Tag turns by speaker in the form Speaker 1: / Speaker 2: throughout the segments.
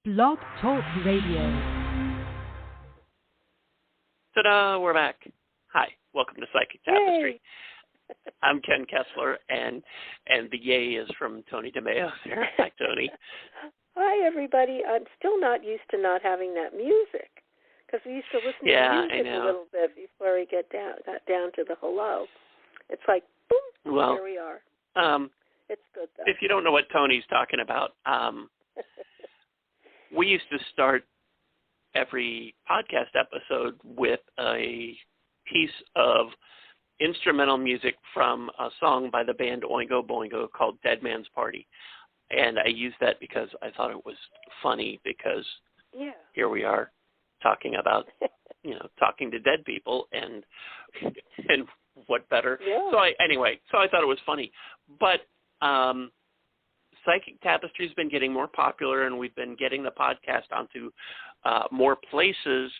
Speaker 1: Blog Talk Radio.
Speaker 2: Ta-da, we're back. Hi, welcome to Psychic Tapestry. I'm Ken Kessler, and the yay is from Toni DeMaio there. Hi, Toni.
Speaker 3: Hi, everybody. I'm still not used to not having that music, because we used to listen to music a little bit before we got down to the hello. It's like, boom, here we are. It's good, though.
Speaker 2: If you don't know what Toni's talking about, we used to start every podcast episode with a piece of instrumental music from a song by the band Oingo Boingo called Dead Man's Party. And I used that because I thought it was funny, because here we are talking about, talking to dead people, and what better.
Speaker 3: Yeah.
Speaker 2: So I thought it was funny. But Psychic Tapestry has been getting more popular, and we've been getting the podcast onto more places,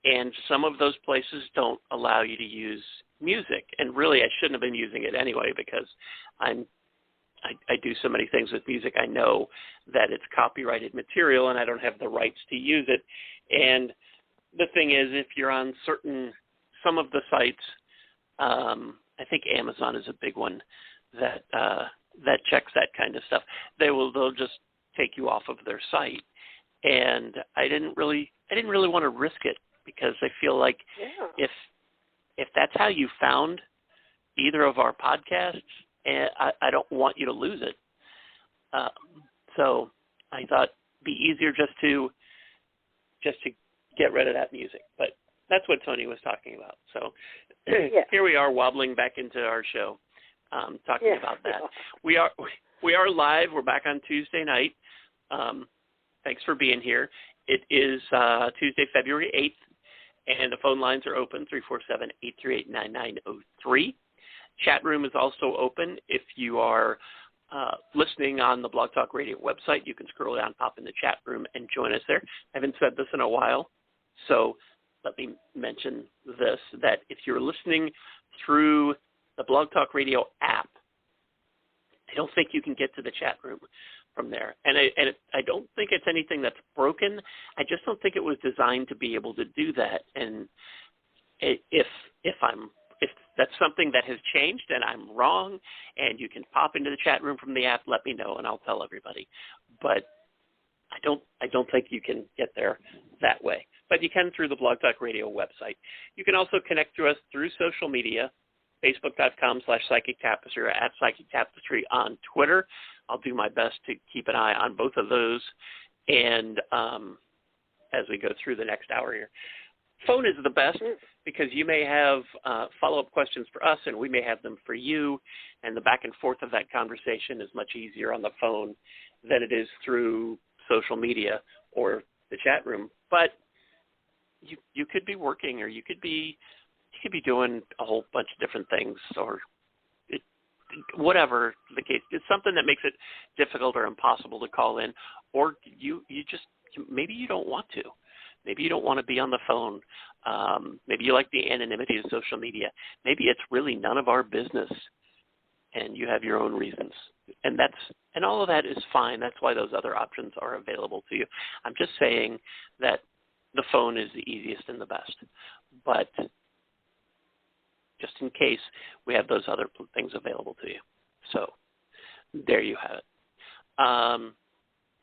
Speaker 2: and some of those places don't allow you to use music. And really, I shouldn't have been using it anyway, because I do so many things with music. I know that it's copyrighted material, and I don't have the rights to use it. And the thing is, if you're on some of the sites, I think Amazon is a big one that checks that kind of stuff. They'll just take you off of their site, and I didn't really want to risk it, because I feel like if that's how you found either of our podcasts, I don't want you to lose it. So I thought it'd be easier just to get rid of that music. But that's what Toni was talking about. So here we are, wobbling back into our show, talking about that. We are live. We're back on Tuesday night. Thanks for being here. It is Tuesday, February 8th, and the phone lines are open, 347-838-9903. Chat room is also open. If you are listening on the Blog Talk Radio website, you can scroll down, pop in the chat room, and join us there. I haven't said this in a while, so let me mention this, that if you're listening through the Blog Talk Radio app, I don't think you can get to the chat room from there. And I don't think it's anything that's broken. I just don't think it was designed to be able to do that. And if that's something that has changed and I'm wrong, and you can pop into the chat room from the app, let me know and I'll tell everybody. But I don't think you can get there that way. But you can through the Blog Talk Radio website. You can also connect to us through social media, Facebook.com/Psychic Tapestry or @Psychic Tapestry on Twitter. I'll do my best to keep an eye on both of those, and as we go through the next hour here. Phone is the best, because you may have follow-up questions for us, and we may have them for you, and the back and forth of that conversation is much easier on the phone than it is through social media or the chat room. But you could be working, or you could be doing a whole bunch of different things, or whatever the case. It's something that makes it difficult or impossible to call in, or you just maybe you don't want to. Maybe you don't want to be on the phone. Maybe you like the anonymity of social media. Maybe it's really none of our business, and you have your own reasons. And all of that is fine. That's why those other options are available to you. I'm just saying that the phone is the easiest and the best. But just in case, we have those other things available to you. So there you have it.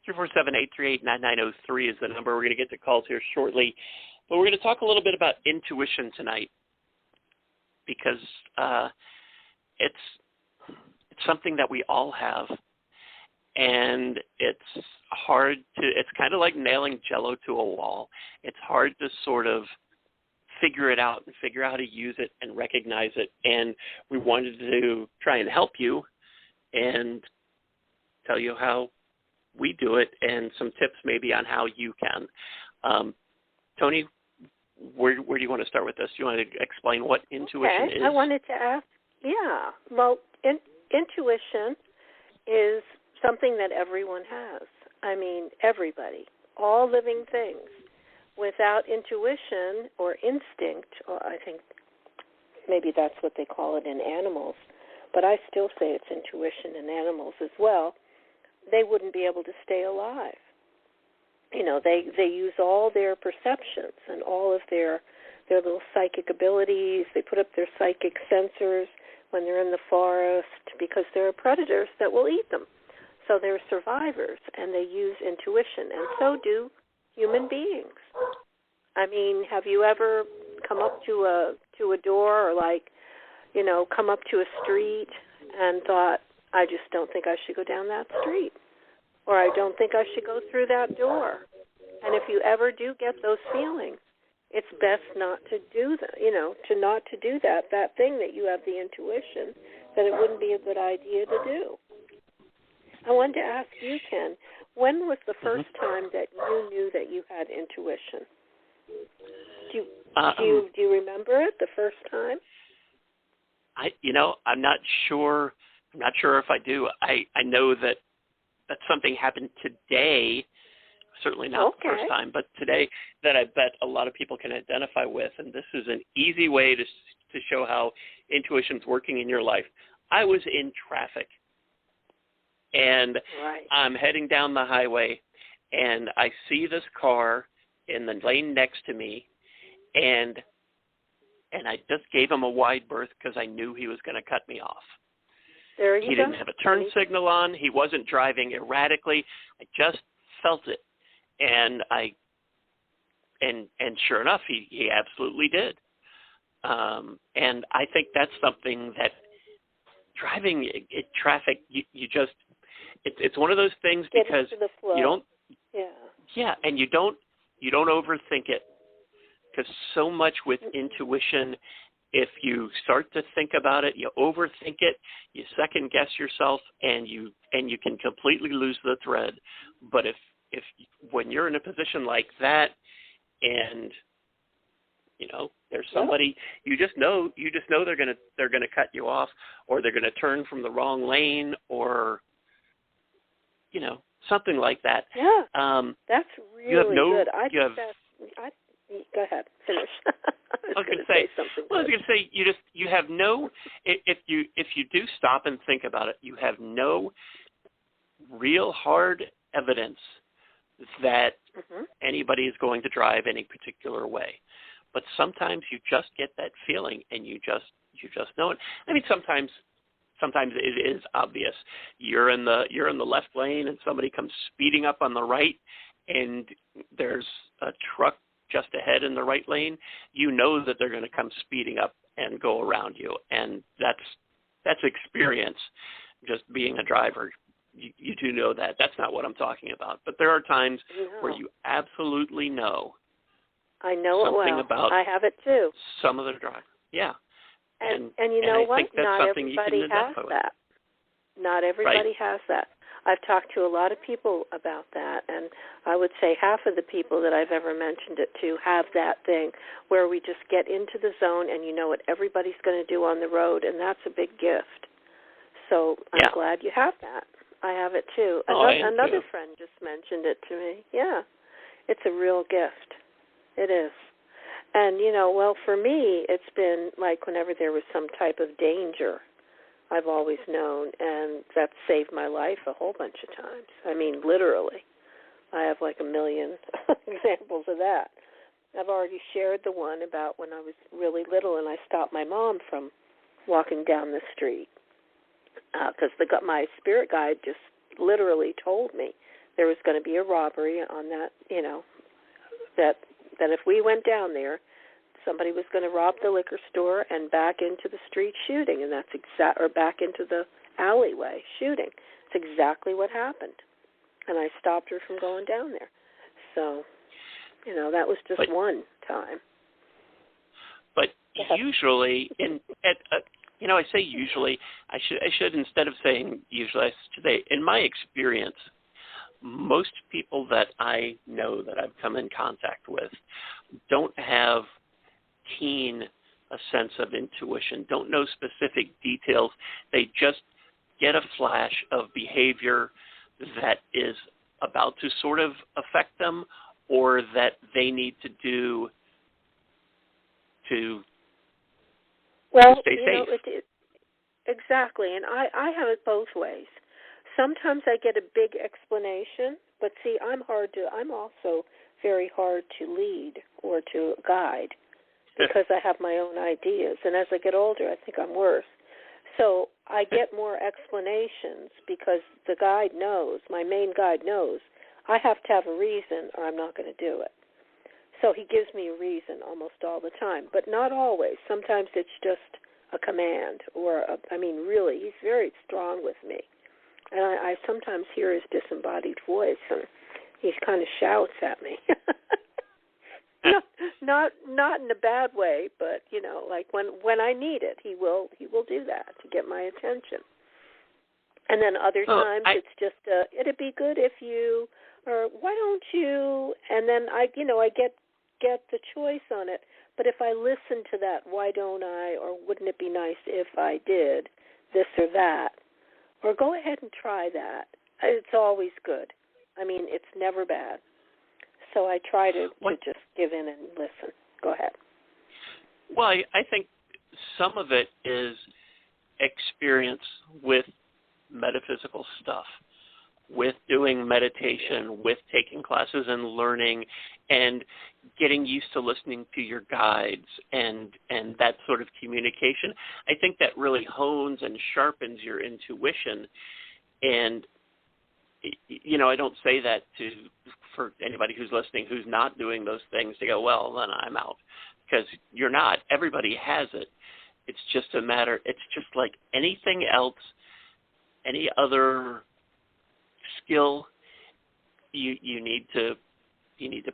Speaker 2: 347-838-9903 is the number. We're going to get to calls here shortly. But we're going to talk a little bit about intuition tonight, because it's something that we all have. And it's kind of like nailing Jell-O to a wall. It's hard to sort of figure it out and figure out how to use it and recognize it. And we wanted to try and help you and tell you how we do it, and some tips maybe on how you can. Toni, where do you want to start with this? Do you want to explain what intuition is?
Speaker 3: I wanted to ask, well, intuition is something that everyone has. I mean, everybody, all living things. Without intuition or instinct, or I think maybe that's what they call it in animals, but I still say it's intuition in animals as well, they wouldn't be able to stay alive. they use all their perceptions and all of their little psychic abilities. They put up their psychic sensors when they're in the forest because there are predators that will eat them. So they're survivors, and they use intuition, and so do human beings. I mean, have you ever come up to a door or come up to a street and thought, I just don't think I should go down that street, or I don't think I should go through that door? And if you ever do get those feelings, it's best not to do that, not to do that thing that you have the intuition that it wouldn't be a good idea to do. I wanted to ask you, Ken, when was the first time that you knew that you had intuition? Do you remember it, the first time?
Speaker 2: I'm not sure. I'm not sure if I do. I know that something happened today. Certainly not the first time, but today that I bet a lot of people can identify with, and this is an easy way to show how intuition's working in your life. I was in traffic, and I'm heading down the highway, and I see this car in the lane next to me, and I just gave him a wide berth because I knew he was going to cut me off.
Speaker 3: There you go.
Speaker 2: He didn't have a turn signal on. He wasn't driving erratically. I just felt it. And sure enough, he absolutely did. And I think that's something that driving in traffic, you just, it's one of those things because you don't, and you don't overthink it, because so much with intuition, if you start to think about it, you overthink it, you second guess yourself, and you can completely lose the thread. But if when you're in a position like that, and there's somebody you just know they're gonna cut you off, or they're gonna turn from the wrong lane, or something like that.
Speaker 3: Yeah, that's really good. Go ahead, finish. I was going to
Speaker 2: say you have no, if you do stop and think about it, you have no real hard evidence that anybody is going to drive any particular way. But sometimes you just get that feeling, and you just know it. I mean, sometimes it is obvious. You're in the left lane, and somebody comes speeding up on the right, and there's a truck just ahead in the right lane. You know that they're going to come speeding up and go around you, and that's experience. Just being a driver, you do know that. That's not what I'm talking about. But there are times where you absolutely know.
Speaker 3: I know
Speaker 2: something
Speaker 3: it well.
Speaker 2: About
Speaker 3: I have it too.
Speaker 2: Some of the drive,
Speaker 3: And you know what? Not everybody has
Speaker 2: with.
Speaker 3: that. Not everybody has that. I've talked to a lot of people about that, and I would say half of the people that I've ever mentioned it to have that thing where we just get into the zone and you know what everybody's going to do on the road, and that's a big gift. So I'm glad you have that. I have it too. Another friend just mentioned it to me. Yeah, it's a real gift. It is. And, for me, it's been like whenever there was some type of danger, I've always known, and that's saved my life a whole bunch of times. I mean, literally. I have like a million examples of that. I've already shared the one about when I was really little and I stopped my mom from walking down the street because my spirit guide just literally told me there was going to be a robbery on that, that if we went down there, somebody was going to rob the liquor store and back into the street shooting, and or back into the alleyway shooting. It's exactly what happened, and I stopped her from going down there. So, that was just one time. But
Speaker 2: usually, I say usually. I should instead of saying usually, I should say in my experience, most people that I know that I've come in contact with don't have keen a sense of intuition, don't know specific details. They just get a flash of behavior that is about to sort of affect them or that they need to do to stay safe.
Speaker 3: Exactly, and I have it both ways. sometimes I get a big explanation, but see, I'm also very hard to lead or to guide because I have my own ideas. And as I get older, I think I'm worse. So I get more explanations because the guide knows, my main guide knows, I have to have a reason or I'm not going to do it. So he gives me a reason almost all the time, but not always. Sometimes it's just a command really, he's very strong with me. And I sometimes hear his disembodied voice, and he kind of shouts at me. Not in a bad way, but like when I need it, he will do that to get my attention. And then other times it's just it'd be good if you, or why don't you? And then I get the choice on it. But if I listen to that, why don't I, or wouldn't it be nice if I did this or that, or go ahead and try that. It's always good. I mean, it's never bad. So I try to just give in and listen. Go ahead.
Speaker 2: Well, I think some of it is experience with metaphysical stuff, with doing meditation, with taking classes and learning and getting used to listening to your guides and that sort of communication. I think that really hones and sharpens your intuition. And, I don't say that for anybody who's listening who's not doing those things to go, well, then I'm out. Because you're not. Everybody has it. It's just it's just like anything else, any other skill, you need to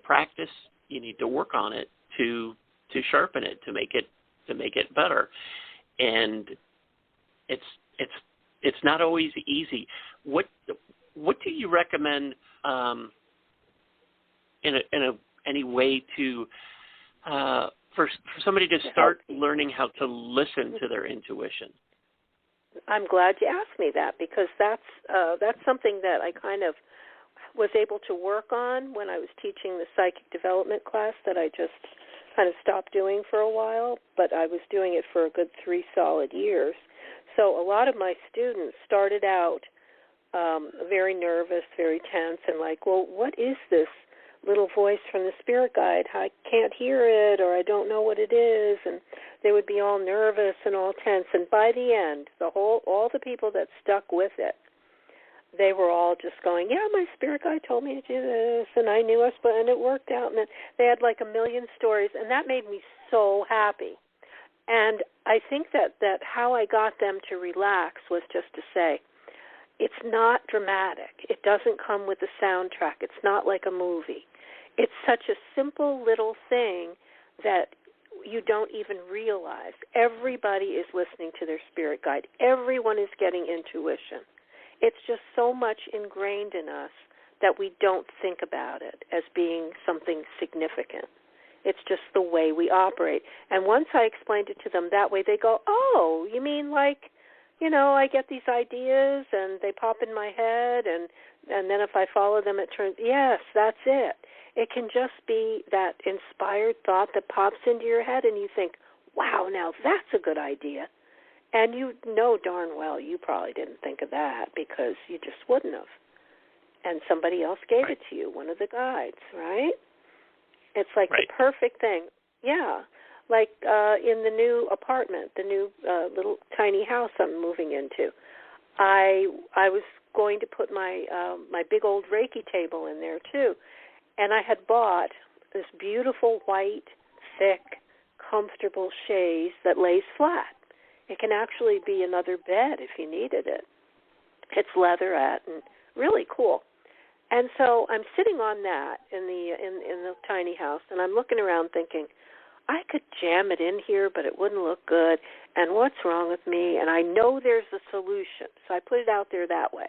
Speaker 2: practice. You need to work on it to sharpen it, to make it better. And it's not always easy. What do you recommend any way to for somebody to start learning how to listen to their intuition?
Speaker 3: I'm glad you asked me that, because that's something that I kind of was able to work on when I was teaching the psychic development class that I just kind of stopped doing for a while, but I was doing it for a good 3 solid years. So a lot of my students started out very nervous, very tense, and like, well, what is this little voice from the spirit guide? I can't hear it, or I don't know what it is, and they would be all nervous and all tense. And by the end, all the people that stuck with it, they were all just going, yeah, my spirit guide told me to do this, and I knew and it worked out. And then they had like a million stories, and that made me so happy. And I think that how I got them to relax was just to say, it's not dramatic. It doesn't come with a soundtrack. It's not like a movie. It's such a simple little thing that you don't even realize. Everybody is listening to their spirit guide. Everyone is getting intuition. It's just so much ingrained in us that we don't think about it as being something significant. It's just the way we operate. And once I explained it to them that way, they go, oh, you mean like, I get these ideas and they pop in my head, and then if I follow them, it turns, yes, that's it. It can just be that inspired thought that pops into your head and you think, wow, now that's a good idea. And you know darn well you probably didn't think of that because you just wouldn't have. And somebody else gave it to you, one of the guides, right? It's like the perfect thing. Yeah. Like in the new apartment, the new little tiny house I'm moving into, I was going to put my big old Reiki table in there too. And I had bought this beautiful white, thick, comfortable chaise that lays flat. It can actually be another bed if you needed it. It's leatherette and really cool. And so I'm sitting on that in the tiny house, and I'm looking around thinking, I could jam it in here, but it wouldn't look good. And what's wrong with me? And I know there's a solution. So I put it out there that way.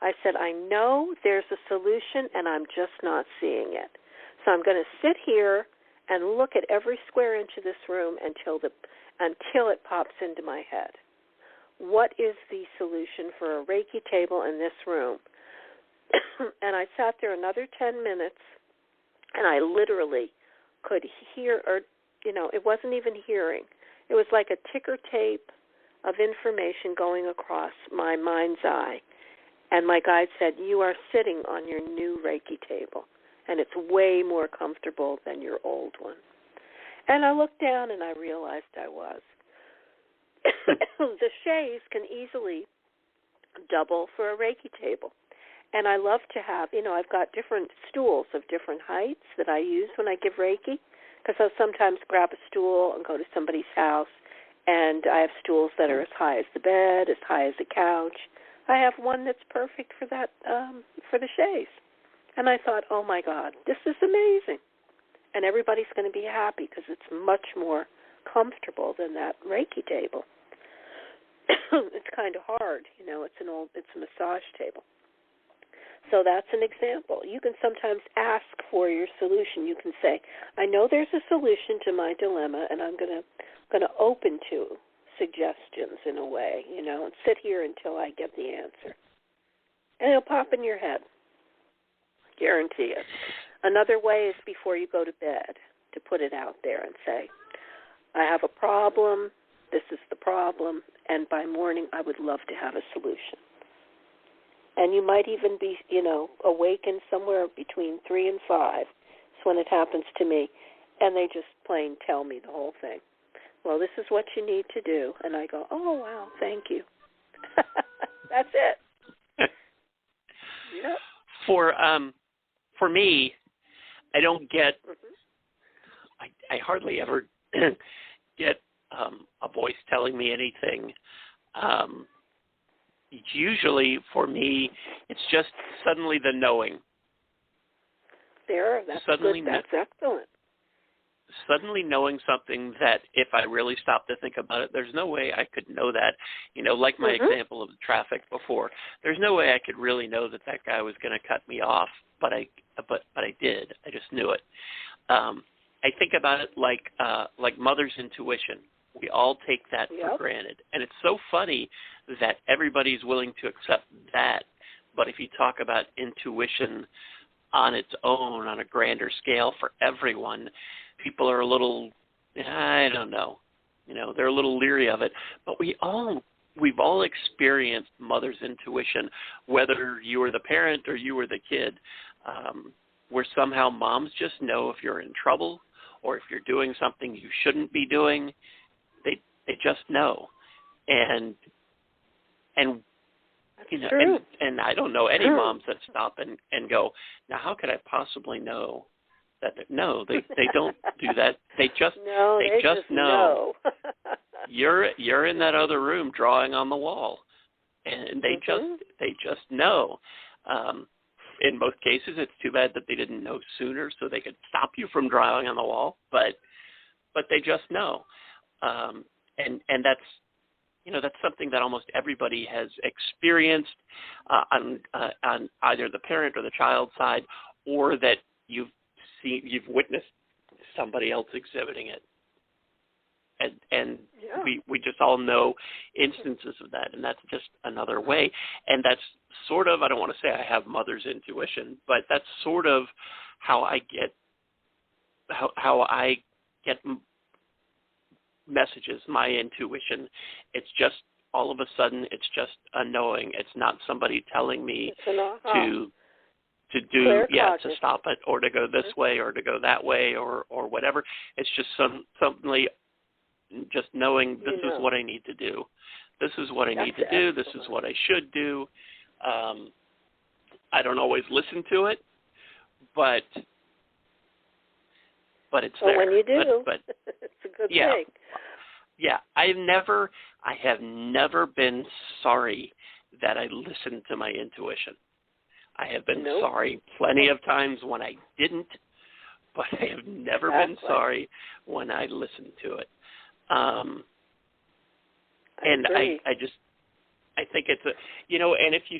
Speaker 3: I said, I know there's a solution, and I'm just not seeing it. So I'm going to sit here and look at every square inch of this room until it pops into my head. What is the solution for a Reiki table in this room? And I sat there another 10 minutes, and I literally could hear, or, it wasn't even hearing. It was like a ticker tape of information going across my mind's eye. And my guide said, you are sitting on your new Reiki table, and it's way more comfortable than your old one. And I looked down, and I realized I was. The chaise can easily double for a Reiki table. And I love to have, I've got different stools of different heights that I use when I give Reiki, because I'll sometimes grab a stool and go to somebody's house, and I have stools that are as high as the bed, as high as the couch. I have one that's perfect for that, for the chaise. And I thought, oh, my God, this is amazing. And everybody's going to be happy because it's much more comfortable than that Reiki table. It's kind of hard, it's a massage table. So that's an example. You can sometimes ask for your solution. You can say, I know there's a solution to my dilemma, and I'm going to open to suggestions in a way, and sit here until I get the answer. And it'll pop in your head. Guarantee it. Another way is before you go to bed to put it out there and say, I have a problem, this is the problem, and by morning I would love to have a solution. And you might even be, awakened somewhere between 3 and 5. That's when it happens to me. And they just plain tell me the whole thing. Well, this is what you need to do. And I go, oh, wow, thank you. That's it. Yep.
Speaker 2: For me, I don't get, I hardly ever get a voice telling me anything. Usually, for me, it's just suddenly the knowing.
Speaker 3: That's good. That's excellent.
Speaker 2: Suddenly knowing something that if I really stop to think about it, there's no way I could know that. Like my example of the traffic before. There's no way I could really know that guy was going to cut me off, but I did. I just knew it. I think about it like mother's intuition. We all take that for granted. And it's so funny that everybody's willing to accept that. But if you talk about intuition on its own, on a grander scale for everyone, people are a little, I don't know, they're a little leery of it. But we've all experienced mother's intuition, whether you were the parent or you were the kid, where somehow moms just know if you're in trouble or if you're doing something you shouldn't be doing. They just know, and
Speaker 3: true.
Speaker 2: and I don't know any moms that stop and go, now how could I possibly know that? No, they don't do that. They just know. You're in that other room drawing on the wall, and they just know. In most cases, it's too bad that they didn't know sooner, so they could stop you from drawing on the wall. But they just know. And that's something that almost everybody has experienced on either the parent or the child side, or that you've witnessed somebody else exhibiting it. And we just all know instances of that, and that's just another way. And that's sort of, I don't want to say I have mother's intuition, but that's sort of how I get messages, my intuition. It's just all of a sudden, it's just a knowing. It's not somebody telling me to to stop it or to go this way or to go that way or whatever. It's just suddenly just knowing this is what I need to do. This is what I need to do. This is what I should do. I don't always listen to it, but it's there.
Speaker 3: When you do,
Speaker 2: but
Speaker 3: it's a good thing.
Speaker 2: Yeah, I have never been sorry that I listened to my intuition. I have been sorry plenty of times when I didn't, but I have never been sorry when I listened to it. And I think it's and if you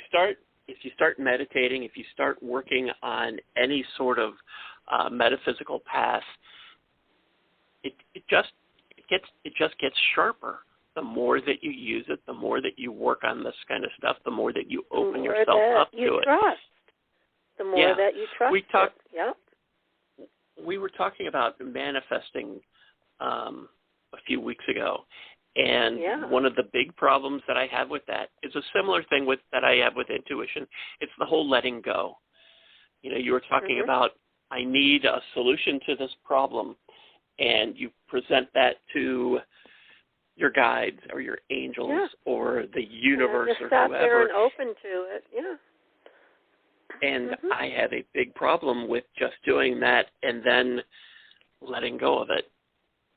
Speaker 2: start meditating, if you start working on any sort of metaphysical path, it just gets sharper. The more that you use it, the more that you work on this kind of stuff, the more that you open yourself up to it.
Speaker 3: The more that you trust.
Speaker 2: We were talking about manifesting a few weeks ago, And one of the big problems that I have with that is a similar thing that I have with intuition. It's the whole letting go. You know, you were talking about, I need a solution to this problem, and you present that to your guides or your angels or the universe or whoever.
Speaker 3: Just sat there and open to it,
Speaker 2: And I have a big problem with just doing that and then letting go of it.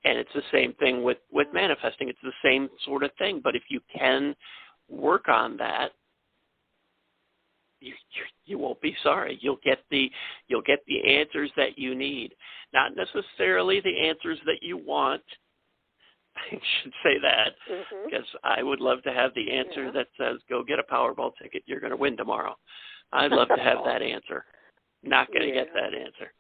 Speaker 2: And it's the same thing with manifesting. It's the same sort of thing. But if you can work on that, you won't be sorry. You'll get the answers that you need. Not necessarily the answers that you want. I should say that, because I would love to have the answer that says, go get a Powerball ticket, you're going to win tomorrow. I'd love to have that answer. Not going to get that answer.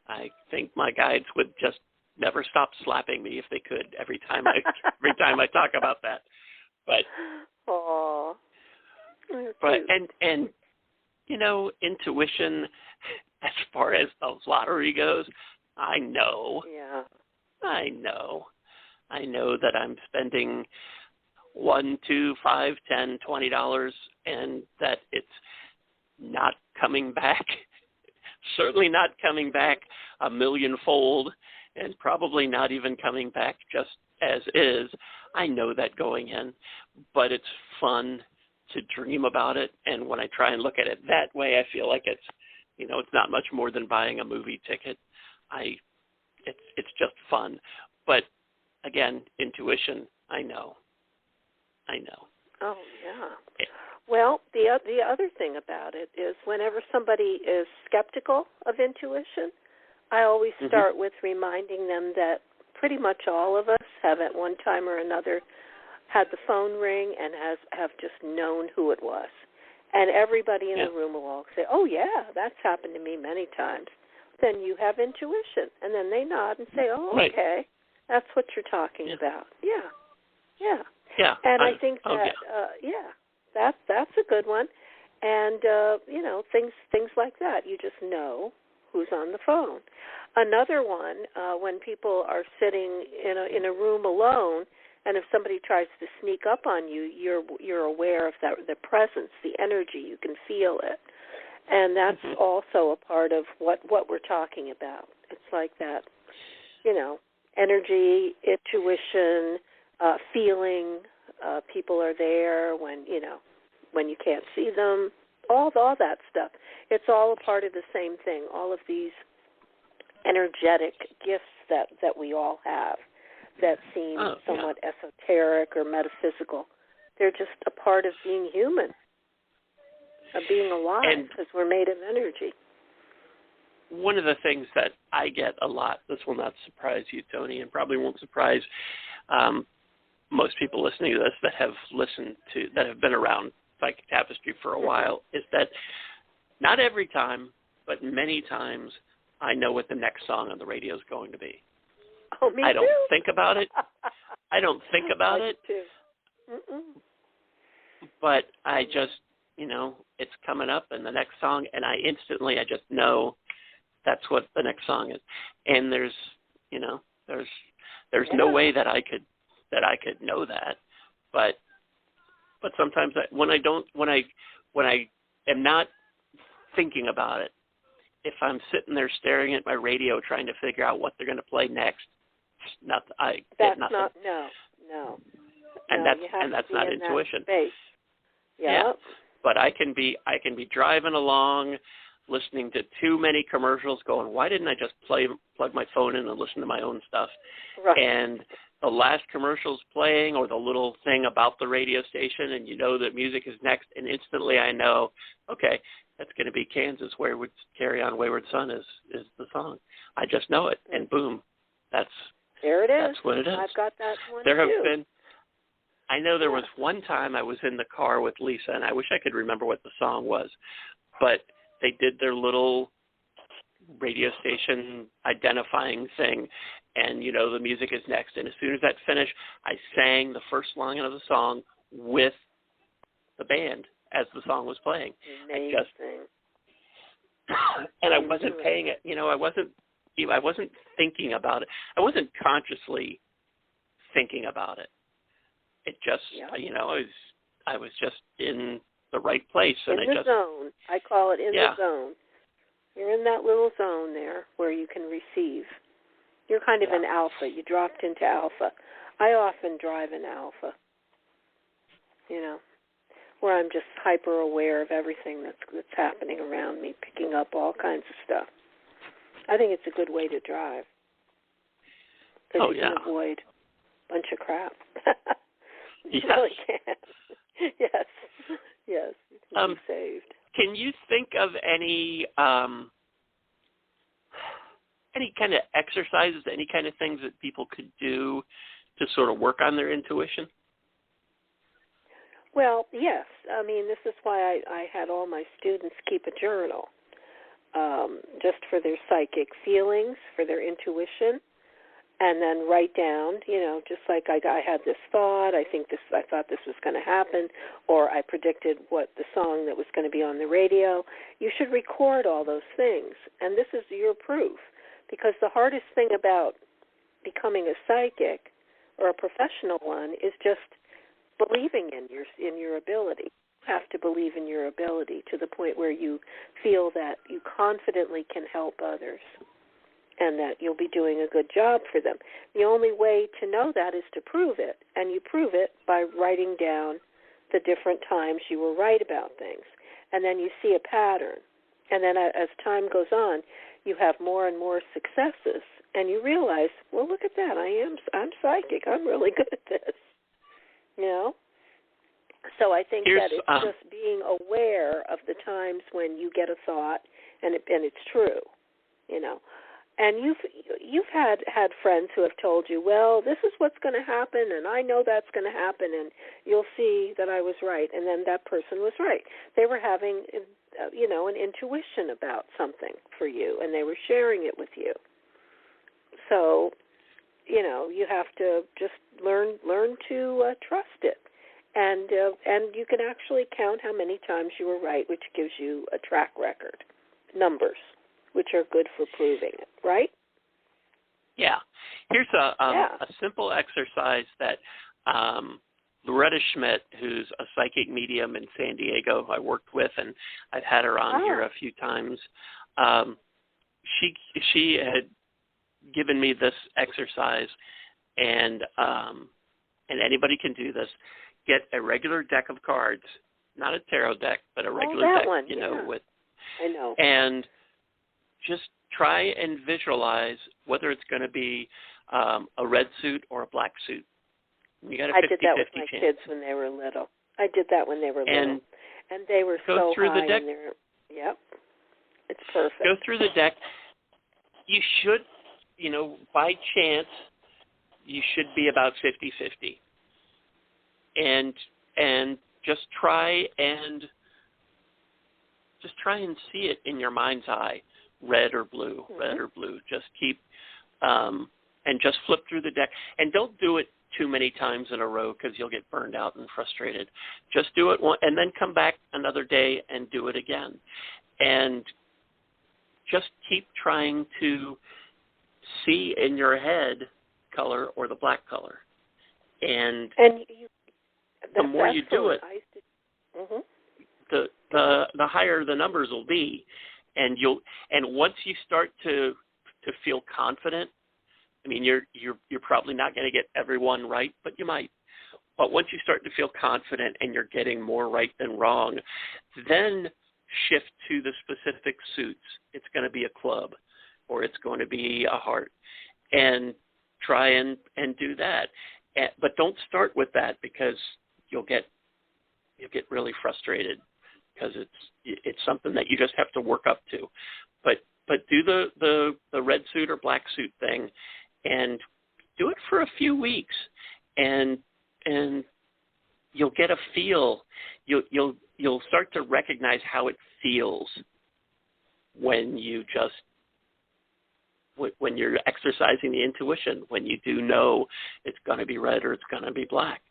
Speaker 2: I think my guides would just never stop slapping me if they could every time I talk about that. But and you know, intuition, as far as the lottery goes, I know that I'm spending $1, $2, $5, $10, $20, and that it's not coming back. Certainly not coming back a millionfold, and probably not even coming back just as is. I know that going in, but it's fun to dream about it. And when I try and look at it that way, I feel like it's not much more than buying a movie ticket. It's just fun. But again, intuition, I know.
Speaker 3: Oh, yeah. Well, the other thing about it is whenever somebody is skeptical of intuition, I always start with reminding them that pretty much all of us have at one time or another had the phone ring and have just known who it was. And everybody in the room will all say, oh, yeah, that's happened to me many times. Then you have intuition. And then they nod and say, oh, okay, that's what you're talking about. Yeah. And I think that, that's a good one. And, things like that. You just know who's on the phone. Another one, when people are sitting in a room alone, and if somebody tries to sneak up on you, you're aware of the presence, the energy. You can feel it. And that's also a part of what we're talking about. It's like that, energy, intuition, feeling. People are there when you can't see them. All that stuff. It's all a part of the same thing. All of these energetic gifts that we all have that seem somewhat esoteric or metaphysical. They're just a part of being human, of being alive, because we're made of energy.
Speaker 2: One of the things that I get a lot, this will not surprise you, Toni, and probably won't surprise most people listening to this that have been around Psychic Tapestry for a while, is that not every time, but many times, I know what the next song on the radio is going to be.
Speaker 3: Oh, me
Speaker 2: I don't
Speaker 3: too.
Speaker 2: think about it. I don't think about it.
Speaker 3: Too.
Speaker 2: But I just, it's coming up in the next song, and I just know that's what the next song is. And there's no way that I could know that. But sometimes when I am not thinking about it, if I'm sitting there staring at my radio trying to figure out what they're going to play next, I get nothing.
Speaker 3: No.
Speaker 2: And that's not intuition.
Speaker 3: Yeah.
Speaker 2: But I can be driving along, listening to too many commercials, going, why didn't I just plug my phone in and listen to my own stuff?
Speaker 3: Right.
Speaker 2: And the last commercial's playing, or the little thing about the radio station, and the music is next, and instantly I know, okay, that's going to be Kansas Carry On Wayward Son is the song. I just know it, and boom,
Speaker 3: there it is.
Speaker 2: That's what it is.
Speaker 3: I've got that one
Speaker 2: there
Speaker 3: too.
Speaker 2: There was one time I was in the car with Lisa, and I wish I could remember what the song was, but they did their little radio station identifying thing, and the music is next. And as soon as that finished, I sang the first line of the song with the band as the song was playing.
Speaker 3: Amazing.
Speaker 2: And I wasn't paying it. I wasn't thinking about it. I wasn't consciously thinking about it. It just, I was just in the right place. And
Speaker 3: in the zone. I call it in the zone. You're in that little zone there where you can receive. You're kind of an alpha. You dropped into alpha. I often drive in alpha, where I'm just hyper aware of everything that's happening around me, picking up all kinds of stuff. I think it's a good way to drive. Because you can avoid a bunch of crap. You really can. Yes. You can be saved.
Speaker 2: Can you think of any kind of exercises, any kind of things that people could do to sort of work on their intuition?
Speaker 3: Well, yes. I mean, this is why I had all my students keep a journal, just for their psychic feelings, for their intuition, and then write down, just like I had this thought, I thought this was going to happen, or I predicted what the song that was going to be on the radio. You should record all those things, and this is your proof, because the hardest thing about becoming a psychic or a professional one is just believing in your ability. You have to believe in your ability to the point where you feel that you confidently can help others and that you'll be doing a good job for them. The only way to know that is to prove it, and you prove it by writing down the different times you were right about things. And then you see a pattern. And then as time goes on, you have more and more successes, and you realize, well, look at that. I'm psychic. I'm really good at this. So I think that it's just being aware of the times when you get a thought and it's true, And you've had friends who have told you, well, this is what's going to happen, and I know that's going to happen, and you'll see that I was right. And then that person was right. They were having, an intuition about something for you, and they were sharing it with you. So, you have to just learn to trust it, and you can actually count how many times you were right, which gives you a track record, numbers, which are good for proving it, right?
Speaker 2: Yeah. Here's a simple exercise that Loretta Schmidt, who's a psychic medium in San Diego, I worked with, and I've had her on here a few times. She had given me this exercise, and anybody can do this. Get a regular deck of cards, not a tarot deck, but a regular deck,
Speaker 3: one.
Speaker 2: with.
Speaker 3: I know.
Speaker 2: And just try and visualize whether it's going to be a red suit or a black suit. You got a 50-50
Speaker 3: I did that with my
Speaker 2: chance.
Speaker 3: kids when they were little. And they were
Speaker 2: go
Speaker 3: so
Speaker 2: through
Speaker 3: high
Speaker 2: the deck.
Speaker 3: in their, yep, it's perfect.
Speaker 2: Go through the deck. You should, by chance, you should be about 50-50. And just try and see it in your mind's eye, red or blue, red or blue. Just keep and just flip through the deck, and don't do it too many times in a row because you'll get burned out and frustrated. Just do it one, and then come back another day and do it again, and just keep trying to see in your head color or the black color, and the more you do it, the higher the numbers will be, and once you start to feel confident, I mean, you're probably not going to get everyone right, but you might. But once you start to feel confident and you're getting more right than wrong, then shift to the specific suits. It's going to be a club, or it's going to be a heart, and try and do that. But don't start with that, because you'll get really frustrated, because it's something that you just have to work up to. But do the red suit or black suit thing, and do it for a few weeks, and you'll get a feel. You'll start to recognize how it feels when you're exercising the intuition, when you do know it's going to be red or it's going to be black.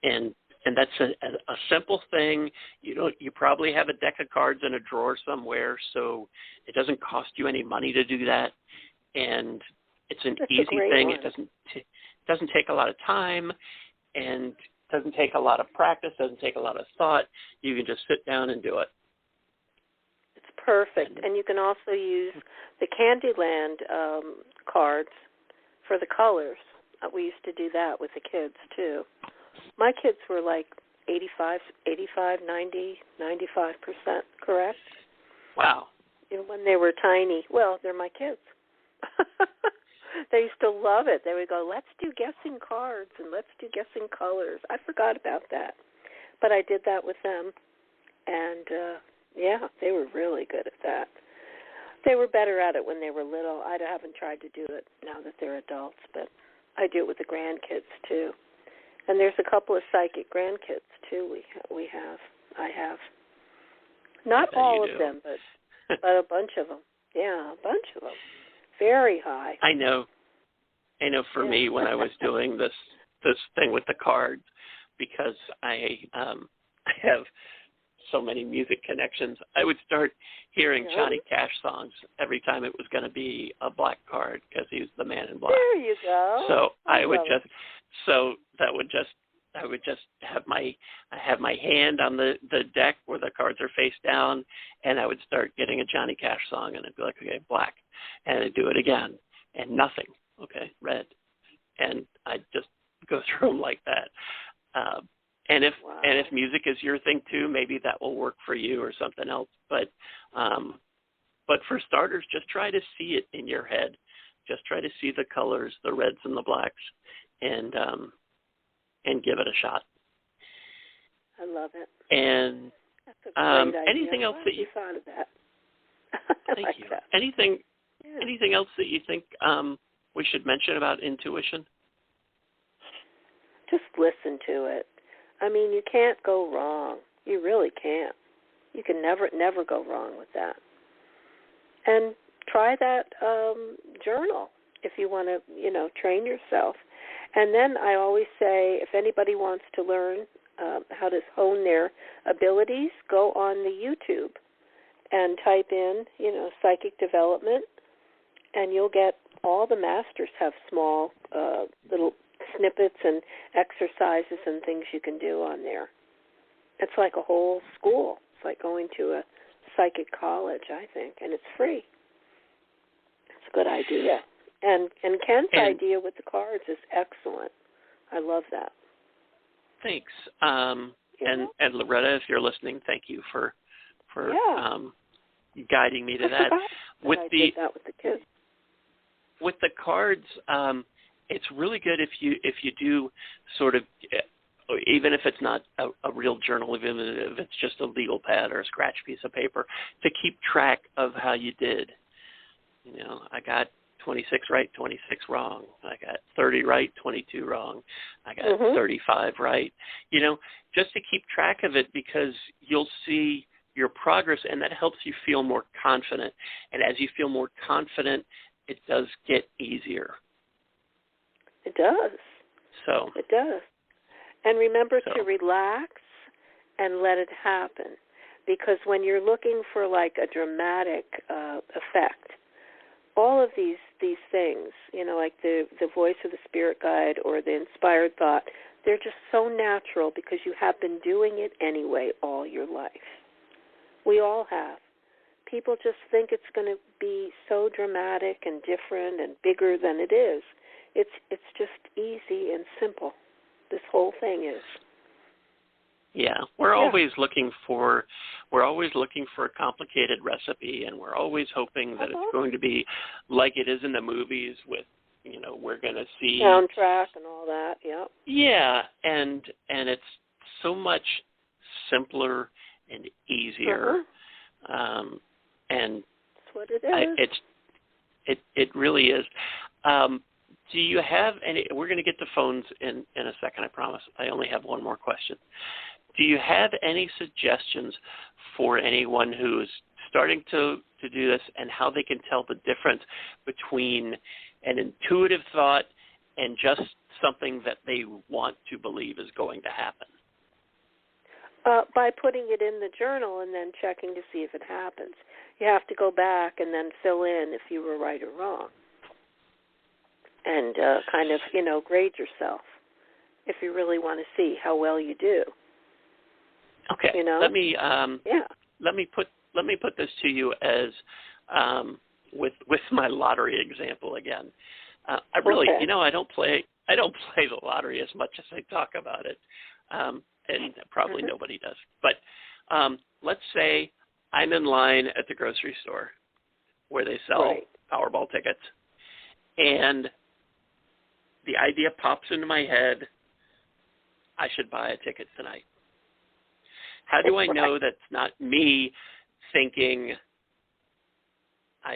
Speaker 2: And that's a simple thing. You probably have a deck of cards in a drawer somewhere, so it doesn't cost you any money to do that. And it's an easy thing. It doesn't take a lot of time, and doesn't take a lot of practice, doesn't take a lot of thought. You can just sit down and do it.
Speaker 3: It's perfect. And you can also use the Candyland cards for the colors. We used to do that with the kids, too. My kids were like 85, 90, 95% correct.
Speaker 2: Wow.
Speaker 3: Even when they were tiny. Well, they're my kids. They used to love it. They would go, let's do guessing cards and let's do guessing colors. I forgot about that. But I did that with them. And, yeah, they were really good at that. They were better at it when they were little. I haven't tried to do it now that they're adults, but I do it with the grandkids, too. And there's a couple of psychic grandkids, too, I have. Not all of them, but a bunch of them. Yeah, a bunch of them. Very high.
Speaker 2: I know for me when I was doing this thing with the cards, because I have so many music connections, I would start hearing Johnny Cash songs every time it was going to be a black card because he was the man in black.
Speaker 3: There you go.
Speaker 2: So I would just have my hand on the deck where the cards are face down, and I would start getting a Johnny Cash song, and I'd be like, okay, black, and I'd do it again, and nothing, okay, red, and I'd just go through them like that. And if music is your thing too, maybe that will work for you or something else. But for starters, just try to see it in your head. Just try to see the colors, the reds and the blacks, and give it a shot.
Speaker 3: I love it.
Speaker 2: And
Speaker 3: that's a great idea.
Speaker 2: Anything else that you
Speaker 3: thought of that?
Speaker 2: Thank you. That. Anything else that you think we should mention about intuition?
Speaker 3: Just listen to it. I mean, you can't go wrong. You really can't. You can never go wrong with that. And try that journal if you want to, train yourself. And then I always say, if anybody wants to learn how to hone their abilities, go on the YouTube and type in, psychic development, and you'll get all the masters have small little snippets and exercises and things you can do on there. It's like a whole school. It's like going to a psychic college, I think, and it's free. It's a good idea. And Ken's idea with the cards is excellent. I love that.
Speaker 2: Thanks. And Loretta, if you're listening, thank you for guiding me to that.
Speaker 3: I did that with the kids.
Speaker 2: With the cards, it's really good if you do sort of, even if it's not a real journal, even if it's just a legal pad or a scratch piece of paper, to keep track of how you did. I got 26 right, 26 wrong. I got 30 right, 22 wrong. I got 35 right. Just to keep track of it, because you'll see your progress, and that helps you feel more confident. And as you feel more confident, it does get easier.
Speaker 3: It does.
Speaker 2: So
Speaker 3: it does. And remember to relax and let it happen, because when you're looking for like a dramatic effect, all of these things, like the voice of the spirit guide or the inspired thought, they're just so natural because you have been doing it anyway all your life. We all have. People just think it's going to be so dramatic and different and bigger than it is. It's just easy and simple. This whole thing is.
Speaker 2: Yeah, we're always looking for a complicated recipe, and we're always hoping that it's going to be like it is in the movies with, we're going to see
Speaker 3: soundtrack and all that. Yeah.
Speaker 2: Yeah, and it's so much simpler and easier. And
Speaker 3: that's what it is.
Speaker 2: It really is. Do you have any? We're going to get to phones in a second, I promise. I only have one more question. Do you have any suggestions for anyone who's starting to do this, and how they can tell the difference between an intuitive thought and just something that they want to believe is going to happen?
Speaker 3: By putting it in the journal and then checking to see if it happens. You have to go back and then fill in if you were right or wrong. And kind of, grade yourself. if you really want to see how well you do.
Speaker 2: Okay.
Speaker 3: You know?
Speaker 2: Let me put this to you as with my lottery example again. I really,
Speaker 3: Okay.
Speaker 2: I don't play the lottery as much as I talk about it, and probably nobody does. But let's say I'm in line at the grocery store where they sell Powerball tickets, and the idea pops into my head, I should buy a ticket tonight. How do I know that's not me thinking?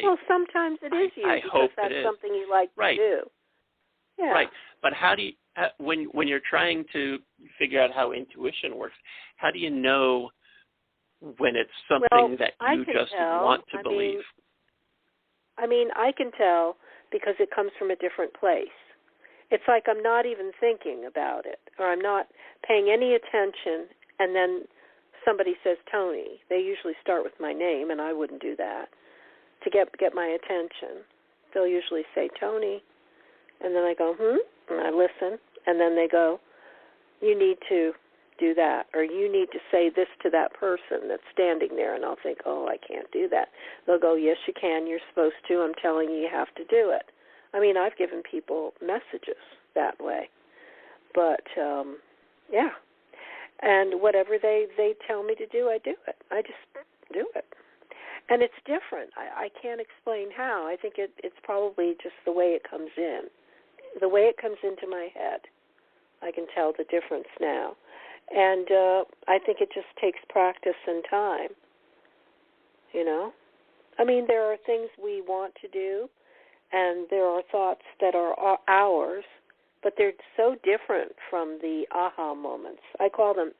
Speaker 3: Well, sometimes it is you because that's something you like to do. Yeah.
Speaker 2: Right. But how do you, when you're trying to figure out how intuition works, how do you know when it's something that you just want to believe?
Speaker 3: I can tell because it comes from a different place. It's like I'm not even thinking about it, or I'm not paying any attention, and then somebody says Toni. They usually start with my name, and I wouldn't do that to get my attention. They'll usually say Toni, and then I go, and I listen, and then they go, you need to do that, or you need to say this to that person that's standing there, and I'll think, oh, I can't do that. They'll go, yes, you can, you're supposed to, I'm telling you, you have to do it. I've given people messages that way, but, yeah, and whatever they tell me to do, I do it. I just do it. And it's different. I can't explain how. I think it's probably just the way it comes in. The way it comes into my head, I can tell the difference now. And I think it just takes practice and time, there are things we want to do, and there are thoughts that are ours, but they're so different from the aha moments. I call them,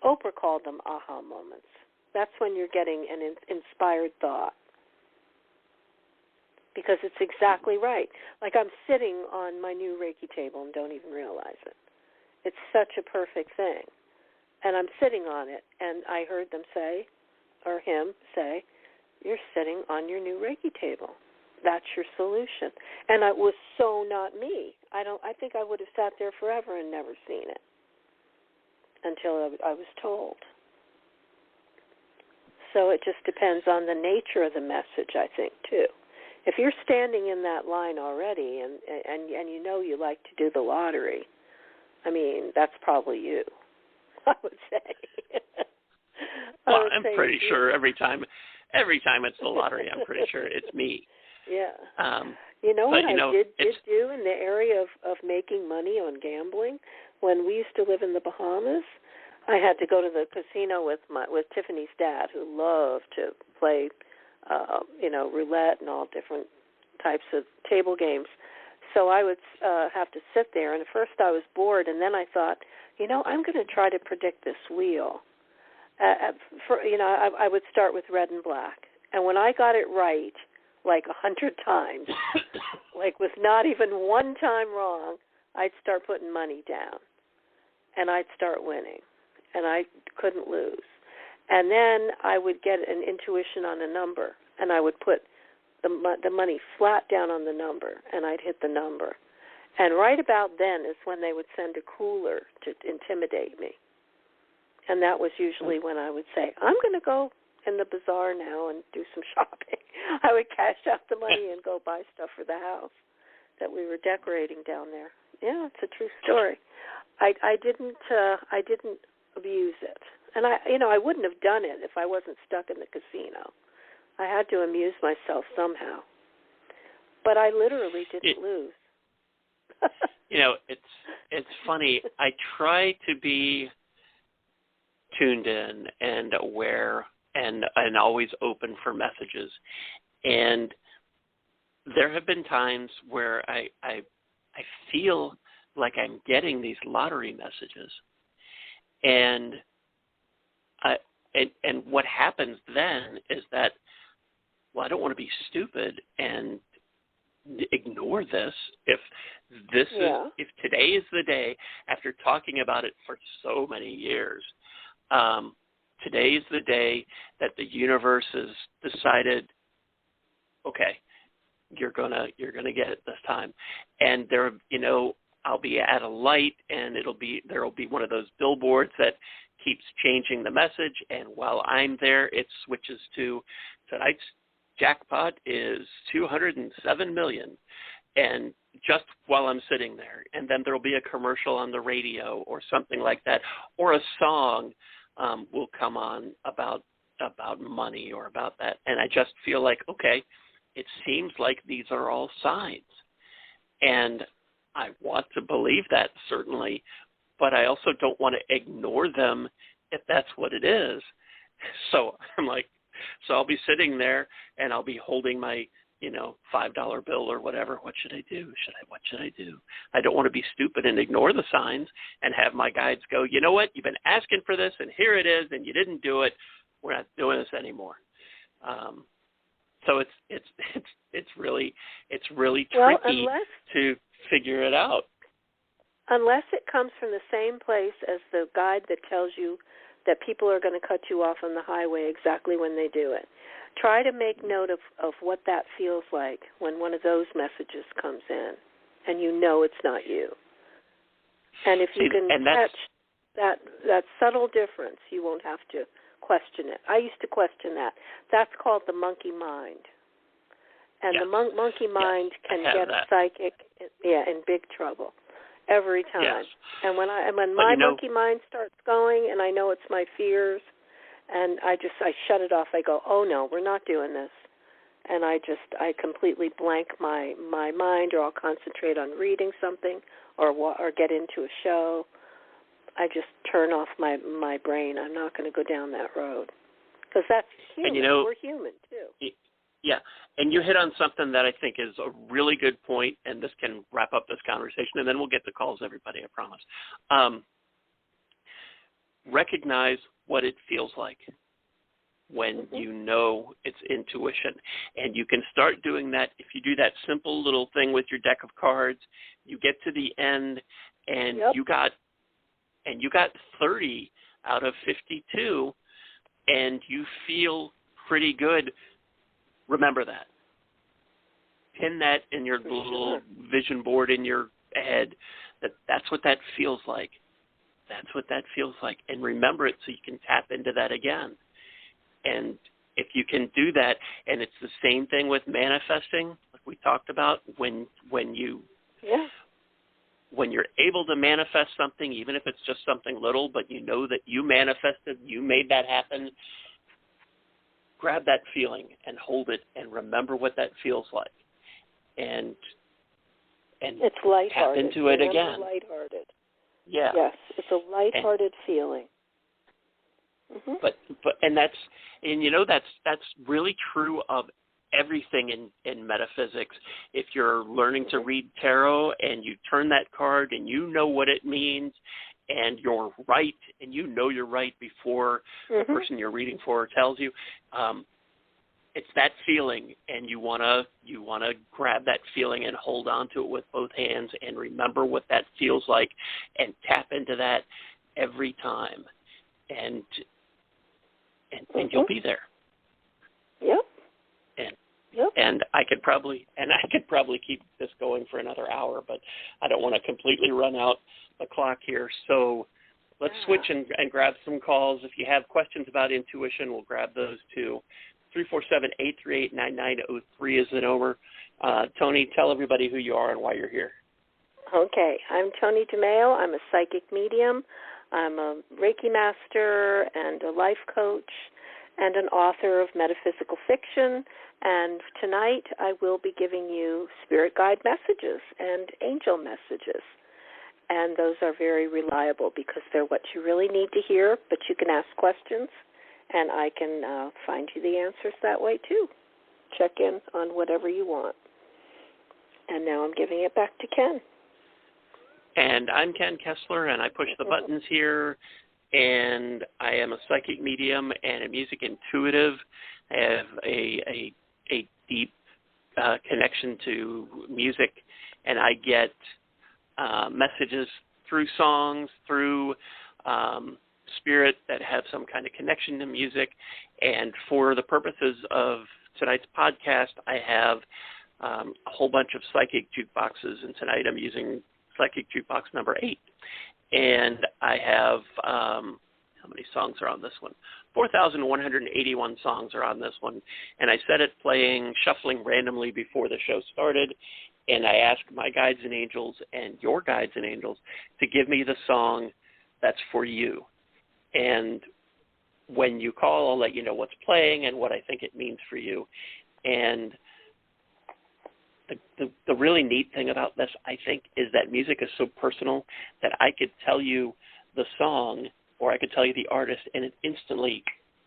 Speaker 3: Oprah called them aha moments. That's when you're getting an inspired thought, because it's exactly right. Like I'm sitting on my new Reiki table and don't even realize it. It's such a perfect thing. And I'm sitting on it, and I heard them say, or him say, you're sitting on your new Reiki table. That's your solution. And it was so not me. I think I would have sat there forever and never seen it until I was told. So it just depends on the nature of the message, I think, too. If you're standing in that line already and you like to do the lottery, that's probably you, I would say.
Speaker 2: Well, I'm pretty sure every time it's the lottery, I'm pretty sure it's me.
Speaker 3: Yeah.
Speaker 2: What
Speaker 3: I did do in the area of making money on gambling? When we used to live in the Bahamas, I had to go to the casino with Tiffany's dad, who loved to play, roulette and all different types of table games. So I would have to sit there, and at first I was bored, and then I thought, I'm going to try to predict this wheel. I would start with red and black, and when I got it right, like 100 times, like with not even one time wrong, I'd start putting money down, and I'd start winning, and I couldn't lose. And then I would get an intuition on a number, and I would put the money flat down on the number, and I'd hit the number. And right about then is when they would send a cooler to intimidate me. And that was usually when I would say, I'm going to go in the bazaar now and do some shopping. I would cash out the money and go buy stuff for the house that we were decorating down there. Yeah, it's a true story. I didn't abuse it. And I wouldn't have done it if I wasn't stuck in the casino. I had to amuse myself somehow. But I literally didn't lose.
Speaker 2: It's funny. I try to be tuned in and aware and always open for messages. And there have been times where I feel like I'm getting these lottery messages. And what happens then is that, I don't want to be stupid and ignore this. If today is the day, after talking about it for so many years, today is the day that the universe has decided, okay, you're gonna get it this time. And there, I'll be at a light, and there will be one of those billboards that keeps changing the message, and while I'm there, it switches to tonight's jackpot is $207 million, and just while I'm sitting there, and then there'll be a commercial on the radio or something like that, or a song will come on about money or about that, and I just feel like, okay, it seems like these are all signs, and I want to believe that, certainly, but I also don't want to ignore them if that's what it is. So I'm like, so I'll be sitting there and I'll be holding my, $5 bill or whatever. What should I do? What should I do? I don't want to be stupid and ignore the signs and have my guides go, you know what? You've been asking for this and here it is and you didn't do it. We're not doing this anymore. So it's really tricky to figure it out.
Speaker 3: Unless it comes from the same place as the guide that tells you that people are going to cut you off on the highway exactly when they do it. Try to make note of what that feels like when one of those messages comes in and it's not you. And if you can catch that subtle difference, you won't have to question it. I used to question that. That's called the monkey mind. And the monkey mind can get a psychic in big trouble every time.
Speaker 2: Yes.
Speaker 3: And when my monkey mind starts going and I know it's my fears, and I shut it off. I go, oh no, we're not doing this. And I completely blank my mind, or I'll concentrate on reading something or get into a show. I just turn off my brain. I'm not going to go down that road, because that's human.
Speaker 2: And
Speaker 3: we're human too.
Speaker 2: Yeah, and you hit on something that I think is a really good point, and this can wrap up this conversation, and then we'll get the calls, everybody, I promise. Recognize what it feels like when you know it's intuition. And you can start doing that if you do that simple little thing with your deck of cards. You get to the end, and you got 30 out of 52, and you feel pretty good. Remember that. Pin that in your little vision board in your head. That's what that feels like. That's what that feels like. And remember it so you can tap into that again. And if you can do that, and it's the same thing with manifesting, like we talked about, when you're able to manifest something, even if it's just something little, but you know that you manifested, you made that happen, grab that feeling and hold it and remember what that feels like. And
Speaker 3: it's lighthearted.
Speaker 2: Tap into it again.
Speaker 3: Lighthearted.
Speaker 2: Yeah.
Speaker 3: Yes, it's a lighthearted feeling. Mm-hmm.
Speaker 2: But that's really true of everything in metaphysics. If you're learning to read tarot and you turn that card and you know what it means and you're right and you're right before the person you're reading for tells you, it's that feeling, and you wanna grab that feeling and hold on to it with both hands and remember what that feels like and tap into that every time, and you'll be there.
Speaker 3: Yep.
Speaker 2: And I could probably keep this going for another hour, but I don't want to completely run out the clock here. So let's switch and grab some calls. If you have questions about intuition, we'll grab those too. 347-838-9903 is the number. Toni, tell everybody who you are and why you're here.
Speaker 3: Okay. I'm Toni DeMaio. I'm a psychic medium. I'm a Reiki master and a life coach and an author of metaphysical fiction. And tonight I will be giving you spirit guide messages and angel messages. And those are very reliable because they're what you really need to hear, but you can ask questions. And I can find you the answers that way, too. Check in on whatever you want. And now I'm giving it back to Ken.
Speaker 2: And I'm Ken Kessler, and I push the buttons here. And I am a psychic medium and a music intuitive. I have a deep connection to music, and I get messages through songs, through spirit that have some kind of connection to music. And for the purposes of tonight's podcast, I have a whole bunch of psychic jukeboxes, and tonight I'm using Psychic Jukebox number 8. And I have, how many songs are on this one? 4,181 songs are on this one. And I set it playing, shuffling randomly before the show started. And I asked my guides and angels and your guides and angels to give me the song that's for you. And when you call, I'll let you know what's playing and what I think it means for you. And the really neat thing about this, I think, is that music is so personal that I could tell you the song or I could tell you the artist and it instantly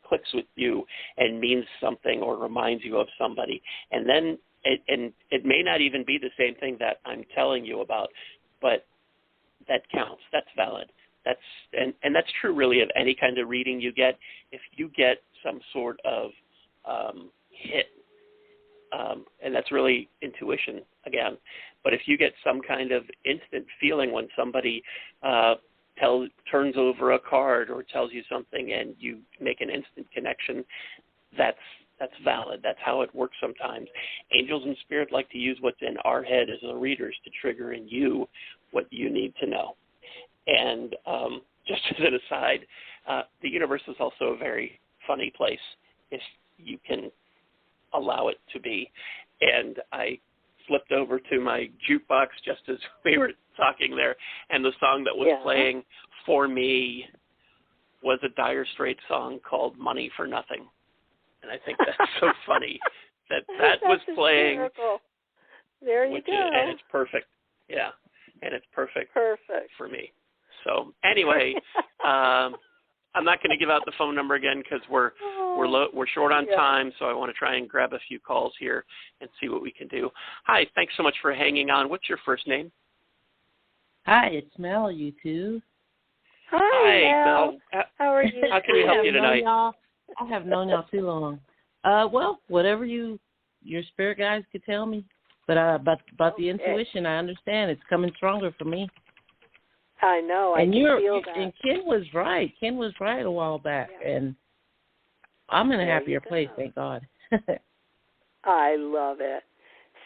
Speaker 2: clicks with you and means something or reminds you of somebody. And then it may not even be the same thing that I'm telling you about, but that counts. That's valid. And that's true really of any kind of reading you get. If you get some sort of hit, and that's really intuition again. But if you get some kind of instant feeling when somebody turns over a card or tells you something and you make an instant connection, that's valid. That's how it works sometimes. Angels and spirit like to use what's in our head as the readers to trigger in you what you need to know. And just as an aside, the universe is also a very funny place if you can allow it to be. And I flipped over to my jukebox just as we were talking there, and the song that was playing for me was a Dire Straits song called Money for Nothing. And I think that's so funny that was playing.
Speaker 3: Hysterical. There you go.
Speaker 2: And it's perfect. Yeah, and it's perfect for me. So anyway, I'm not going to give out the phone number again because we're short on time, so I want to try and grab a few calls here and see what we can do. Hi, thanks so much for hanging on. What's your first name?
Speaker 4: Hi, it's Mel, you two.
Speaker 3: Hi, Mel. How are you?
Speaker 2: How can we help you tonight?
Speaker 4: I have known y'all too long. Well, whatever your spirit guys could tell me. But about the intuition, I understand. It's coming stronger for me.
Speaker 3: I know. I can feel that.
Speaker 4: And Ken was right. Ken was right a while back. Yeah. And I'm in a happier place, thank God.
Speaker 3: I love it.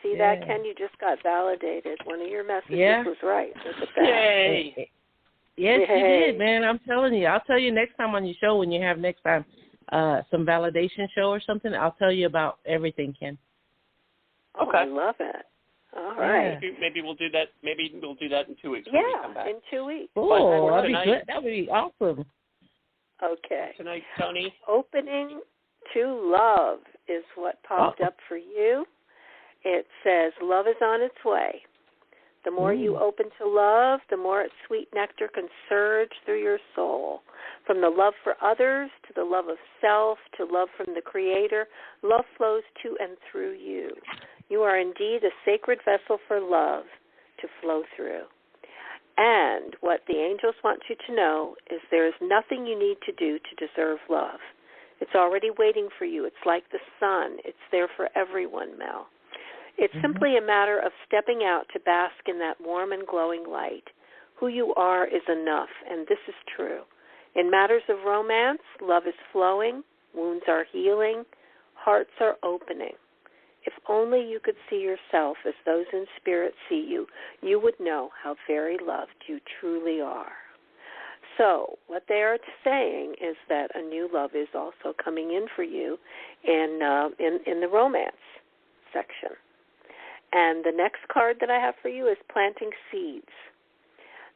Speaker 3: See that, Ken? You just got validated. One of your messages was right. Look at that.
Speaker 2: Yay.
Speaker 4: Yes, you did, man. I'm telling you. I'll tell you next time on your show when you have next time some validation show or something. I'll tell you about everything, Ken.
Speaker 3: Okay. I love it. All right.
Speaker 2: Maybe we'll do that. Maybe we'll do that in 2 weeks.
Speaker 3: Yeah,
Speaker 2: when we come back.
Speaker 3: in 2 weeks.
Speaker 4: Oh, that'd be good. That would be awesome.
Speaker 3: Okay.
Speaker 2: Tonight, Toni.
Speaker 3: Opening to love is what popped up for you. It says love is on its way. The more you open to love, the more its sweet nectar can surge through your soul. From the love for others to the love of self to love from the Creator, love flows to and through you. You are indeed a sacred vessel for love to flow through. And what the angels want you to know is there is nothing you need to do to deserve love. It's already waiting for you. It's like the sun. It's there for everyone, Mel. It's simply a matter of stepping out to bask in that warm and glowing light. Who you are is enough, and this is true. In matters of romance, love is flowing, wounds are healing, hearts are opening. If only you could see yourself as those in spirit see you, you would know how very loved you truly are. So what they are saying is that a new love is also coming in for you in the romance section. And the next card that I have for you is planting seeds.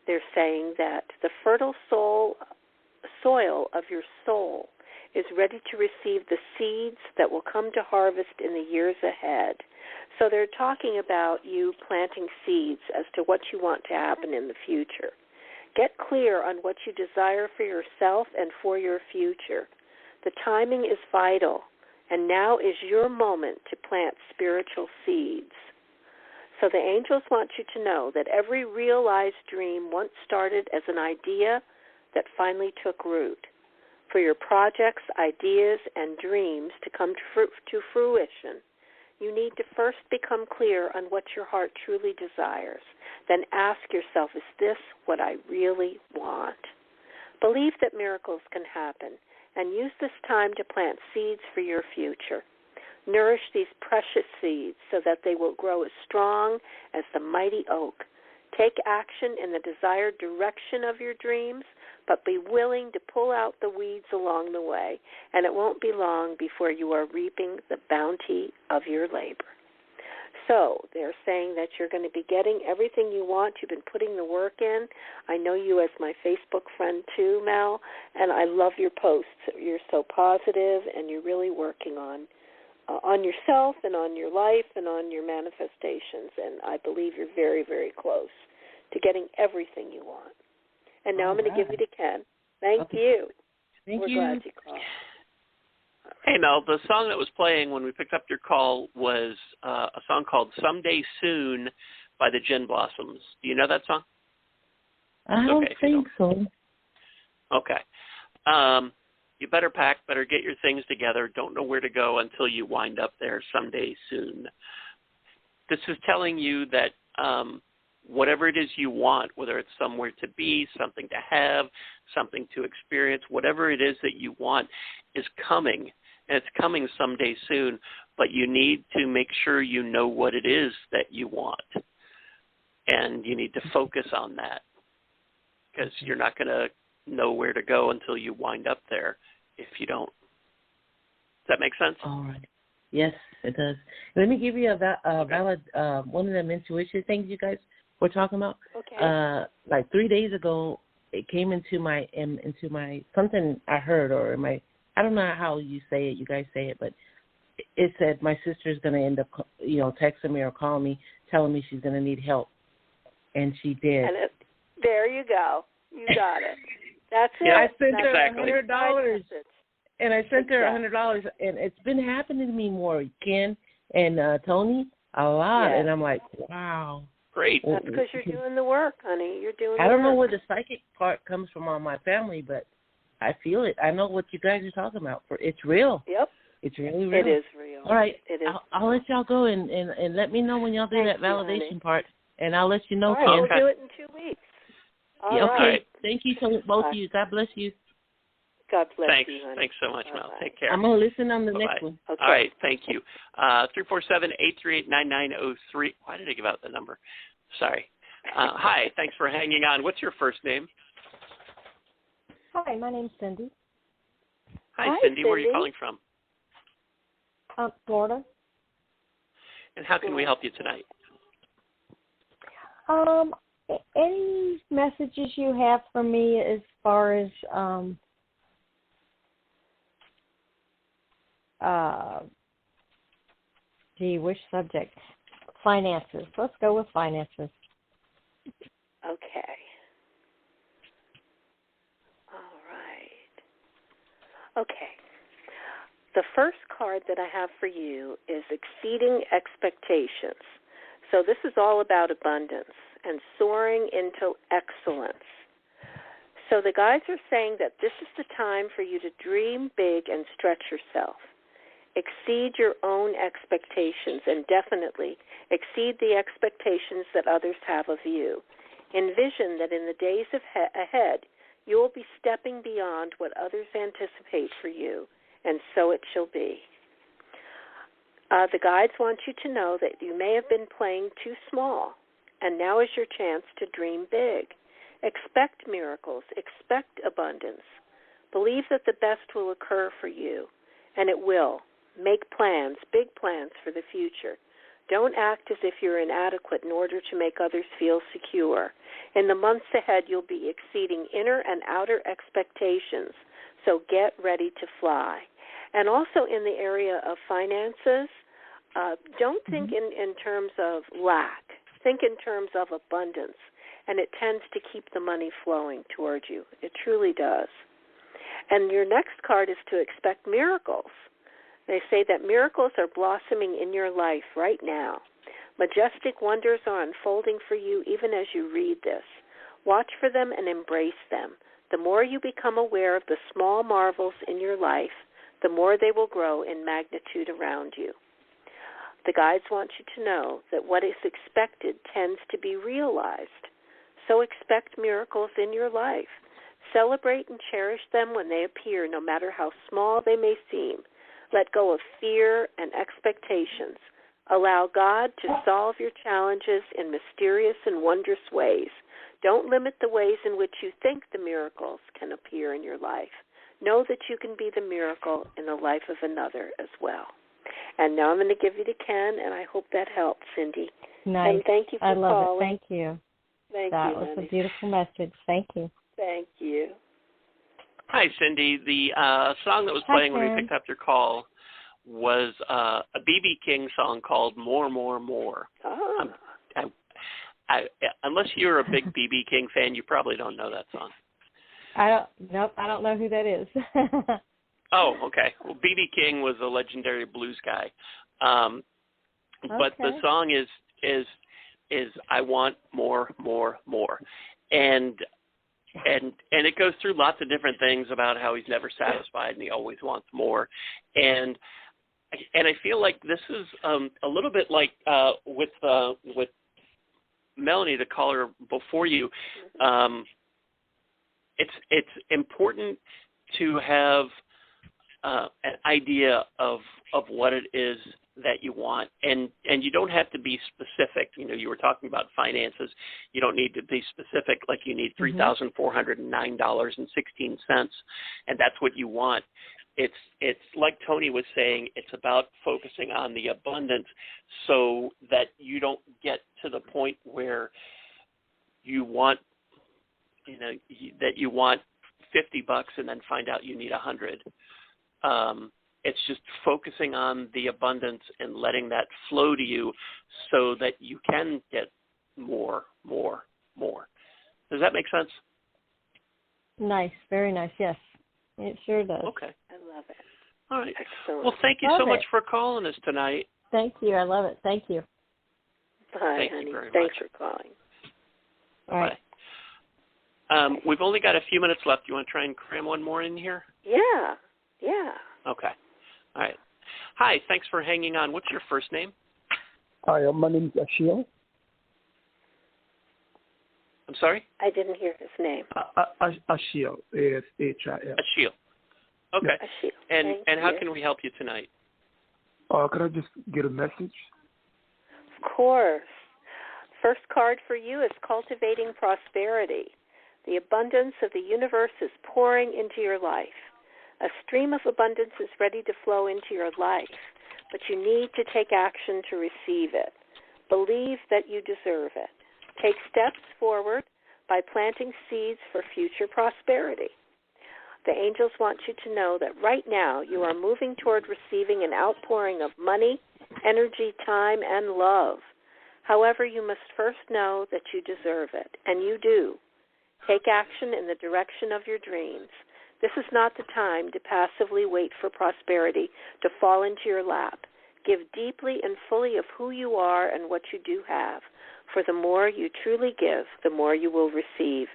Speaker 3: They're saying that the fertile soil of your soul is ready to receive the seeds that will come to harvest in the years ahead. So they're talking about you planting seeds as to what you want to happen in the future. Get clear on what you desire for yourself and for your future. The timing is vital, and now is your moment to plant spiritual seeds. So the angels want you to know that every realized dream once started as an idea that finally took root. For your projects, ideas, and dreams to come to fruition, you need to first become clear on what your heart truly desires. Then ask yourself, is this what I really want? Believe that miracles can happen, and use this time to plant seeds for your future. Nourish these precious seeds so that they will grow as strong as the mighty oak, Take action in the desired direction of your dreams, but be willing to pull out the weeds along the way, and it won't be long before you are reaping the bounty of your labor. So they're saying that you're going to be getting everything you want. You've been putting the work in. I know you as my Facebook friend too, Mel, and I love your posts. You're so positive, and you're really working on yourself and on your life and on your manifestations, and I believe you're very, very close to getting everything you want. And now I'm going to give you to Ken. Thank you.
Speaker 4: Thank
Speaker 3: We're
Speaker 4: you.
Speaker 3: glad you called.
Speaker 2: Hey, Mel, the song that was playing when we picked up your call was a song called Someday Soon by the Gin Blossoms. Do you know that song?
Speaker 4: I don't think so.
Speaker 2: Okay. You better pack, better get your things together. Don't know where to go until you wind up there someday soon. This is telling you that whatever it is you want, whether it's somewhere to be, something to have, something to experience, whatever it is that you want is coming, and it's coming someday soon, but you need to make sure you know what it is that you want, and you need to focus on that, because you're not going to know where to go until you wind up there if you don't. Does that make sense?
Speaker 4: All right. Yes, it does. Let me give you a valid one of them intuition things you guys were talking about.
Speaker 3: Okay.
Speaker 4: Like 3 days ago, it came into my something I heard, or in my, I don't know how you say it, you guys say it, but it said my sister's going to end up, texting me or calling me, telling me she's going to need help, and she did.
Speaker 3: And there you go. You got it. That's it.
Speaker 4: I sent her
Speaker 2: exactly.
Speaker 4: $100, and I sent her $100, and it's been happening to me more, Ken and Toni, a lot, and I'm like, wow.
Speaker 2: Great.
Speaker 3: That's because you're doing the work, honey. You're doing the work.
Speaker 4: I don't know where the psychic part comes from on my family, but I feel it. I know what you guys are talking about. It's real.
Speaker 3: Yep.
Speaker 4: It's really real.
Speaker 3: It is real.
Speaker 4: All right.
Speaker 3: It is.
Speaker 4: I'll let y'all go and let me know when y'all do that validation part, and I'll let you know,
Speaker 3: Ken.
Speaker 4: Ken.
Speaker 3: We'll do it in 2 weeks.
Speaker 4: Okay.
Speaker 2: Right.
Speaker 4: Thank you so both of you. God bless you.
Speaker 3: God bless
Speaker 2: Thanks.
Speaker 3: you, honey.
Speaker 2: Thanks so much, Mel. Take care.
Speaker 4: I'm going to listen on the
Speaker 2: Bye-bye.
Speaker 4: next one.
Speaker 3: Okay.
Speaker 2: All right. Thank you. 347-838-9903. Why did I give out the number? Sorry. Hi. Thanks for hanging on. What's your first name?
Speaker 5: Hi, my name's Cindy.
Speaker 2: Hi, Cindy. Where are you calling from?
Speaker 5: Florida.
Speaker 2: And how can we help you tonight?
Speaker 5: Any messages you have for me as far as which subject? Finances. Let's go with finances.
Speaker 3: Okay. All right. Okay. The first card that I have for you is exceeding expectations. So this is all about abundance and soaring into excellence. So the guides are saying that this is the time for you to dream big and stretch yourself. Exceed your own expectations, and definitely exceed the expectations that others have of you. Envision that in the days ahead, you will be stepping beyond what others anticipate for you, and so it shall be. The guides want you to know that you may have been playing too small, and now is your chance to dream big. Expect miracles. Expect abundance. Believe that the best will occur for you, and it will. Make plans, big plans for the future. Don't act as if you're inadequate in order to make others feel secure. In the months ahead, you'll be exceeding inner and outer expectations, so get ready to fly. And also in the area of finances, don't think in terms of lack. Think in terms of abundance, and it tends to keep the money flowing towards you. It truly does. And your next card is to expect miracles. They say that miracles are blossoming in your life right now. Majestic wonders are unfolding for you even as you read this. Watch for them and embrace them. The more you become aware of the small marvels in your life, the more they will grow in magnitude around you. The guides want you to know that what is expected tends to be realized. So expect miracles in your life. Celebrate and cherish them when they appear, no matter how small they may seem. Let go of fear and expectations. Allow God to solve your challenges in mysterious and wondrous ways. Don't limit the ways in which you think the miracles can appear in your life. Know that you can be the miracle in the life of another as well. And now I'm going to give you to Ken, and I hope that helped, Cindy.
Speaker 5: Nice.
Speaker 3: And thank you for
Speaker 5: I love
Speaker 3: calling.
Speaker 5: it. Thank you. That was
Speaker 3: honey.
Speaker 5: a beautiful message. Thank you.
Speaker 3: Thank you.
Speaker 2: Hi, Cindy. The song that was playing when we picked up your call was a B.B. King song called More, More, More.
Speaker 3: Oh.
Speaker 2: Unless you're a big B.B. King fan, you probably don't know that song.
Speaker 5: I don't know who that is.
Speaker 2: Oh, okay. Well, B.B. King was a legendary blues guy. But the song is I want more, more, more. And it goes through lots of different things about how he's never satisfied and he always wants more. And I feel like this is a little bit like with Melanie, the caller before you. It's important to have an idea of what it is that you want, and you don't have to be specific. You know, you were talking about finances. You don't need to be specific, like you need $3,409.16, and that's what you want. It's like Toni was saying. It's about focusing on the abundance, so that you don't get to the point where you want, that you want $50 and then find out you need $100. It's just focusing on the abundance and letting that flow to you so that you can get more, more, more. Does that make sense?
Speaker 5: Nice. Very nice. Yes, it sure does.
Speaker 2: Okay.
Speaker 3: I love it.
Speaker 2: All right.
Speaker 3: Excellent.
Speaker 2: Well, thank you so much for calling us tonight.
Speaker 5: Thank you. I love it. Thank you.
Speaker 3: Bye,
Speaker 2: Thank
Speaker 3: honey.
Speaker 2: you very
Speaker 3: Thanks
Speaker 2: much.
Speaker 3: for calling.
Speaker 5: All right.
Speaker 2: We've only got a few minutes left. You want to try and cram one more in here?
Speaker 3: Yeah.
Speaker 2: Okay. All right. Hi, thanks for hanging on. What's your first name?
Speaker 6: Hi, my name is Ashiel.
Speaker 2: I'm sorry?
Speaker 3: I didn't hear his name.
Speaker 6: Ashiel. A-S-H-I-L.
Speaker 2: Ashiel. Okay.
Speaker 3: Ashiel.
Speaker 2: And how can we help you tonight?
Speaker 6: Could I just get a message?
Speaker 3: Of course. First card for you is Cultivating Prosperity. The abundance of the universe is pouring into your life. A stream of abundance is ready to flow into your life, but you need to take action to receive it. Believe that you deserve it. Take steps forward by planting seeds for future prosperity. The angels want you to know that right now you are moving toward receiving an outpouring of money, energy, time, and love. However, you must first know that you deserve it, and you do. Take action in the direction of your dreams. This is not the time to passively wait for prosperity to fall into your lap. Give deeply and fully of who you are and what you do have. For the more you truly give, the more you will receive.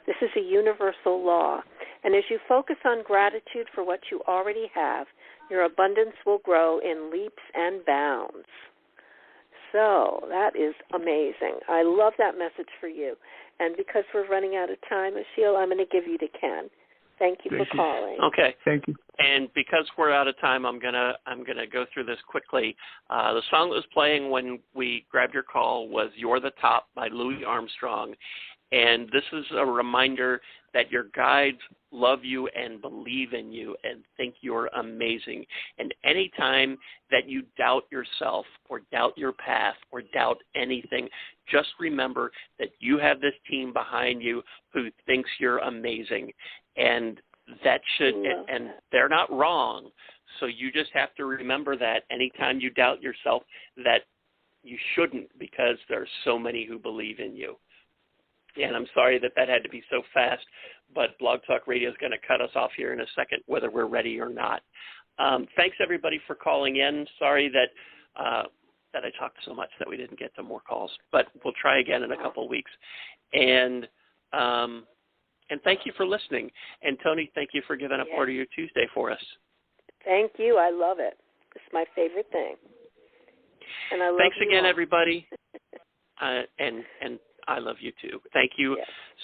Speaker 3: This is a universal law. And as you focus on gratitude for what you already have, your abundance will grow in leaps and bounds. So that is amazing. I love that message for you. And because we're running out of time, Ashiel, I'm going to give you to Ken. Thank you for calling.
Speaker 2: Okay.
Speaker 6: Thank you.
Speaker 2: And because we're out of time, I'm gonna go through this quickly. The song that was playing when we grabbed your call was "You're the Top" by Louis Armstrong, and this is a reminder that your guides love you and believe in you and think you're amazing. And anytime that you doubt yourself or doubt your path or doubt anything, just remember that you have this team behind you who thinks you're amazing. And that should, and they're not wrong. So you just have to remember that anytime you doubt yourself, that you shouldn't, because there's so many who believe in you. And I'm sorry that had to be so fast, but Blog Talk Radio is going to cut us off here in a second, whether we're ready or not. Thanks, everybody, for calling in. Sorry that I talked so much that we didn't get to more calls, but we'll try again in a couple of weeks. And thank you for listening. And, Toni, thank you for giving up part of your Tuesday for us.
Speaker 3: Thank you. I love it. It's my favorite thing. And I love
Speaker 2: Thanks again,
Speaker 3: all.
Speaker 2: everybody. And I love you, too. Thank you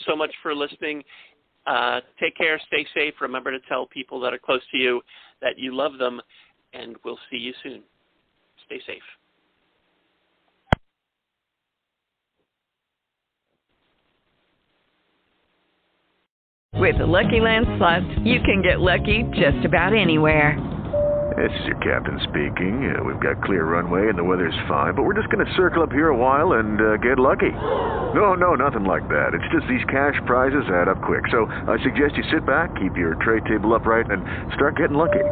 Speaker 2: so much for listening. Take care. Stay safe. Remember to tell people that are close to you that you love them, and we'll see you soon. Stay safe.
Speaker 7: With the Lucky Land Slots, you can get lucky just about anywhere.
Speaker 8: This is your captain speaking. We've got clear runway and the weather's fine, but we're just going to circle up here a while and get lucky. No, nothing like that. It's just these cash prizes add up quick. So I suggest you sit back, keep your tray table upright, and start getting lucky.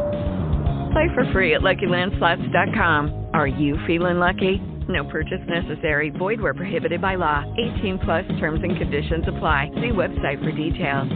Speaker 7: Play for free at LuckyLandSlots.com. Are you feeling lucky? No purchase necessary. Void where prohibited by law. 18+ terms and conditions apply. See website for details.